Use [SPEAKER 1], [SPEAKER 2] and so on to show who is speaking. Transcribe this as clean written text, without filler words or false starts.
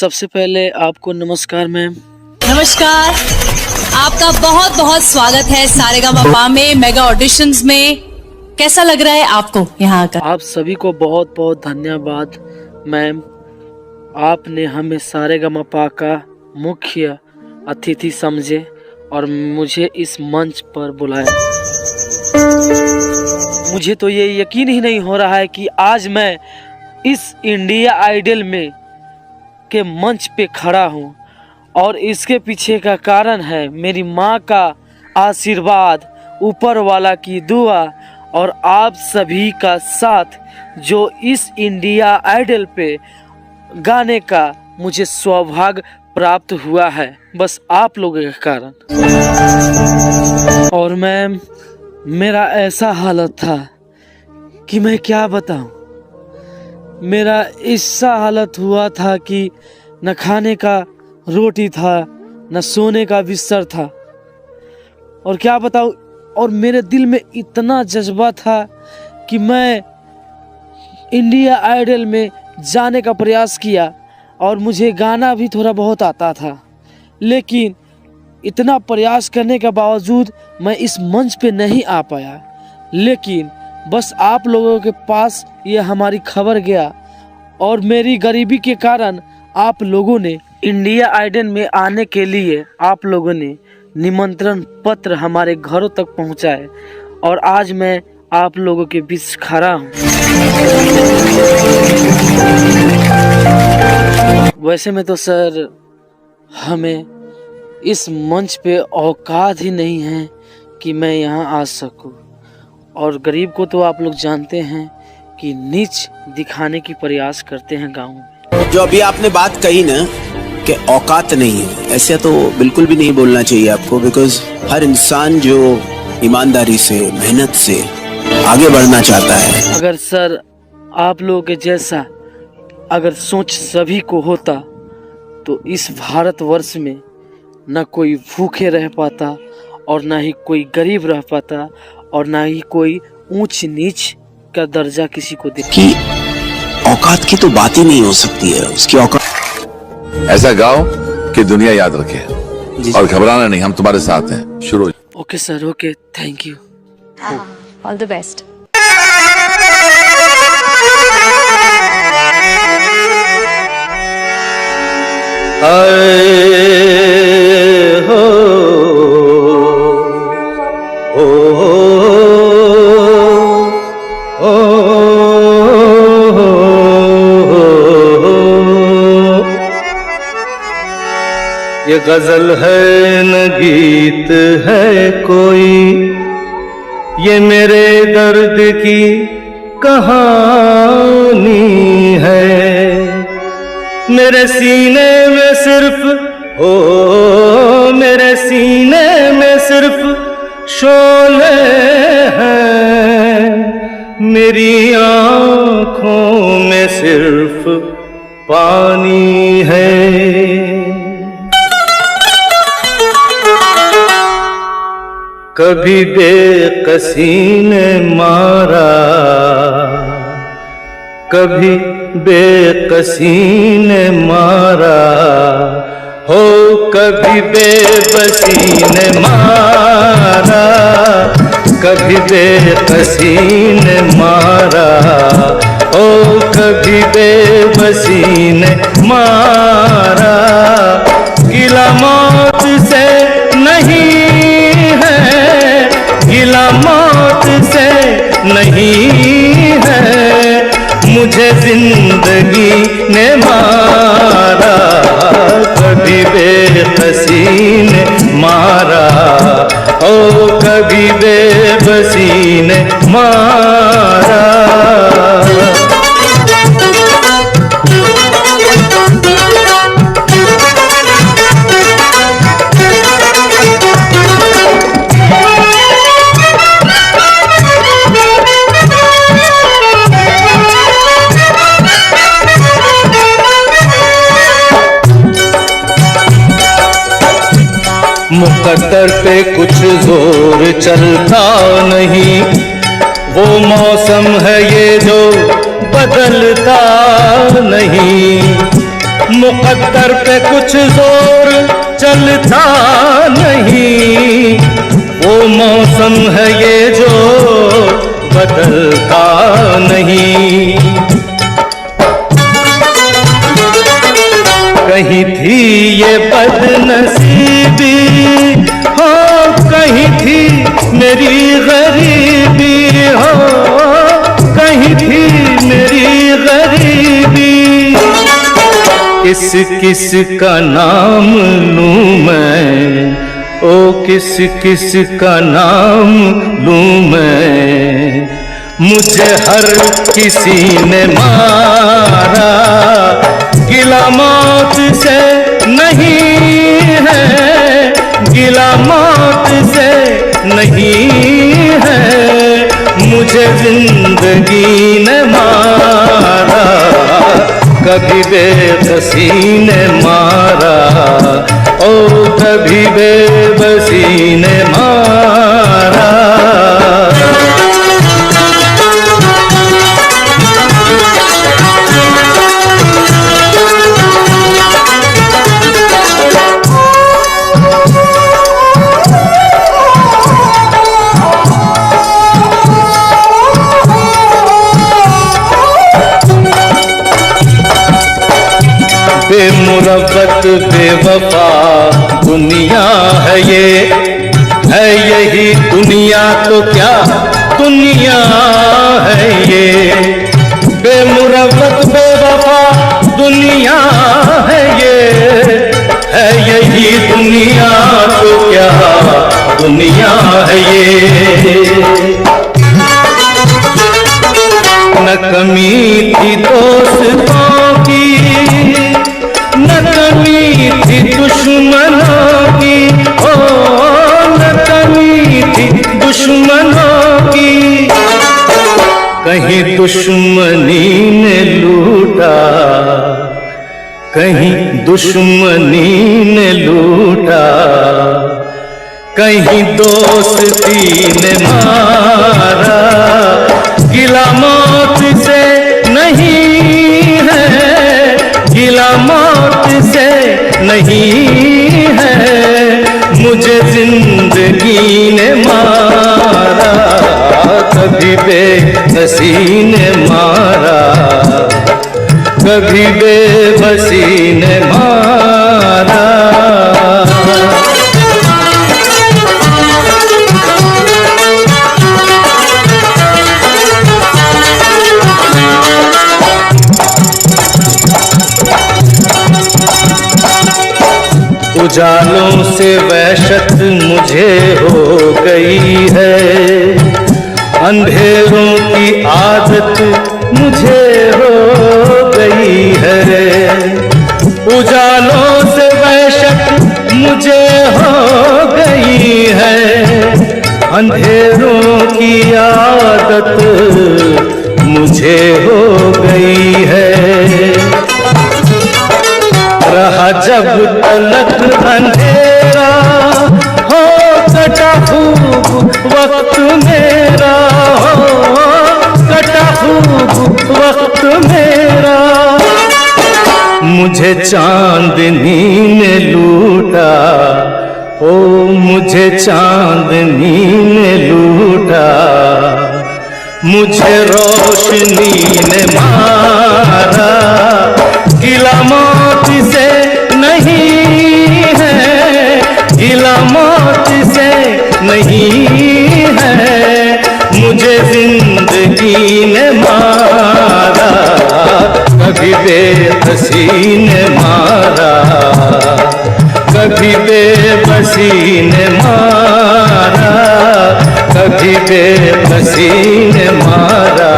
[SPEAKER 1] सबसे पहले आपको नमस्कार मैम।
[SPEAKER 2] नमस्कार, आपका बहुत बहुत स्वागत है सारेगामापा में मेगा ऑडिशंस में। कैसा लग रहा है आपको यहाँ आकर?
[SPEAKER 1] आप सभी को बहुत बहुत धन्यवाद मैम, आपने हमें सारेगामापा का मुख्य अतिथि समझे और मुझे इस मंच पर बुलाया। मुझे तो ये यकीन ही नहीं हो रहा है कि आज मैं इस इंडिया आइडल में के मंच पे खड़ा हूँ और इसके पीछे का कारण है मेरी माँ का आशीर्वाद, ऊपर वाला की दुआ और आप सभी का साथ, जो इस इंडिया आइडल पे गाने का मुझे सौभाग्य प्राप्त हुआ है बस आप लोगों के कारण। और मैम, मेरा ऐसा हालत था कि मैं क्या बताऊं। मेरा ऐसा हालत हुआ था कि न खाने का रोटी था, न सोने का बिस्तर था, और क्या बताऊं। और मेरे दिल में इतना जज्बा था कि मैं इंडिया आइडल में जाने का प्रयास किया और मुझे गाना भी थोड़ा बहुत आता था, लेकिन इतना प्रयास करने के बावजूद मैं इस मंच पे नहीं आ पाया। लेकिन बस आप लोगों के पास ये हमारी खबर गया और मेरी गरीबी के कारण आप लोगों ने इंडिया आइडल में आने के लिए आप लोगों ने निमंत्रण पत्र हमारे घरों तक पहुंचाए और आज मैं आप लोगों के बीच खड़ा हूं। वैसे में तो सर हमें इस मंच पे औकात ही नहीं है कि मैं यहाँ आ सकूं, और गरीब को तो आप लोग जानते हैं कि नीच दिखाने की प्रयास करते हैं गाँव में।
[SPEAKER 3] जो अभी आपने बात कही ना कि औकात नहीं है, ऐसा तो बिल्कुल भी नहीं बोलना चाहिए आपको, बिकॉज हर इंसान जो ईमानदारी से, मेहनत से आगे बढ़ना चाहता है।
[SPEAKER 1] अगर सर आप लोगों के जैसा अगर सोच सभी को होता तो इस भारतवर्ष में न कोई भूखे रह पाता और न ही कोई गरीब रह पाता और न ही कोई ऊंच नीच का दर्जा किसी को दे।
[SPEAKER 3] कि औकात की तो बात ही नहीं हो सकती है, उसकी औकात।
[SPEAKER 4] ऐसा गाओ कि दुनिया याद रखे और घबराना नहीं, हम तुम्हारे साथ हैं। शुरू।
[SPEAKER 1] Okay sir, okay, thank you.
[SPEAKER 2] All the best.
[SPEAKER 5] ये गजल है न गीत है कोई, ये मेरे दर्द की कहानी है। मेरे सीने में सिर्फ मेरे सीने में सिर्फ शोले हैं, मेरी आँखों में सिर्फ पानी है। कभी बेकसी ने मारा, कभी बेकसी ने मारा हो, कभी बेबसी ने मारा, कभी बेकसी ने मारा हो, कभी बेबसी ने मारा। गिला मौत से नहीं है, गिला मौत से नहीं है, मुझे जिंदगी ने मारा। कभी बेबसी ने मारा ओ, कभी बेबसी ने मारा। मुकद्दर पे कुछ जोर चलता नहीं, वो मौसम है ये जो बदलता नहीं। मुकद्दर पे कुछ जोर चलता नहीं, वो मौसम है ये जो बदलता नहीं। कहीं थी ये बदनसीबी, हो कहीं थी मेरी गरीबी, हो कहीं थी मेरी गरीबी। किस किस का नाम लूं मैं, ओ किस किस का नाम लूं मैं, मुझे हर किसी ने मारा। गिला मौत से नहीं है, गिला मौत से नहीं है, मुझे जिंदगी ने मारा। कभी बेबसी ने मारा, ओ कभी बेबसी ने मारा। बेमुरब्बत बेवफा दुनिया है ये, है यही दुनिया तो क्या दुनिया है ये। बेमुरब्बत बेवफा दुनिया है ये, है यही दुनिया तो क्या दुनिया है ये। न कमी थी दोस्तों की, न कमी थी दुश्मनों की, ओ न कमी थी दुश्मनों की। कहीं दुश्मनी ने लूटा, कहीं दुश्मनी ने लूटा, कहीं दोस्ती ने मारा। गिला मौत से नहीं है, गिला मौत से नहीं है, मुझे जिंदगी ने मारा। कभी बेबसी ने मारा, कभी बेबसी ने मारा। उजालों से वहशत मुझे हो गई है, अंधेरों की आदत मुझे हो गई है। उजालों से वहशत मुझे हो गई है, अंधेरों की आदत मुझे हो गई है। रहा जब तलक अंधेरा, हो कटा खूब वक्त मेरा, हो कटा खूब वक्त मेरा। मुझे चांदनी ने लूटा, ओ मुझे चांदनी ने लूटा, मुझे रोशनी ने मारा। गिला मौत से नहीं है, गिला मौत से नहीं है, मुझे जिंदगी ने मारा। कभी बेबसी ने मारा, कभी बेबसी ने मारा, कभी बेबसी ने मारा।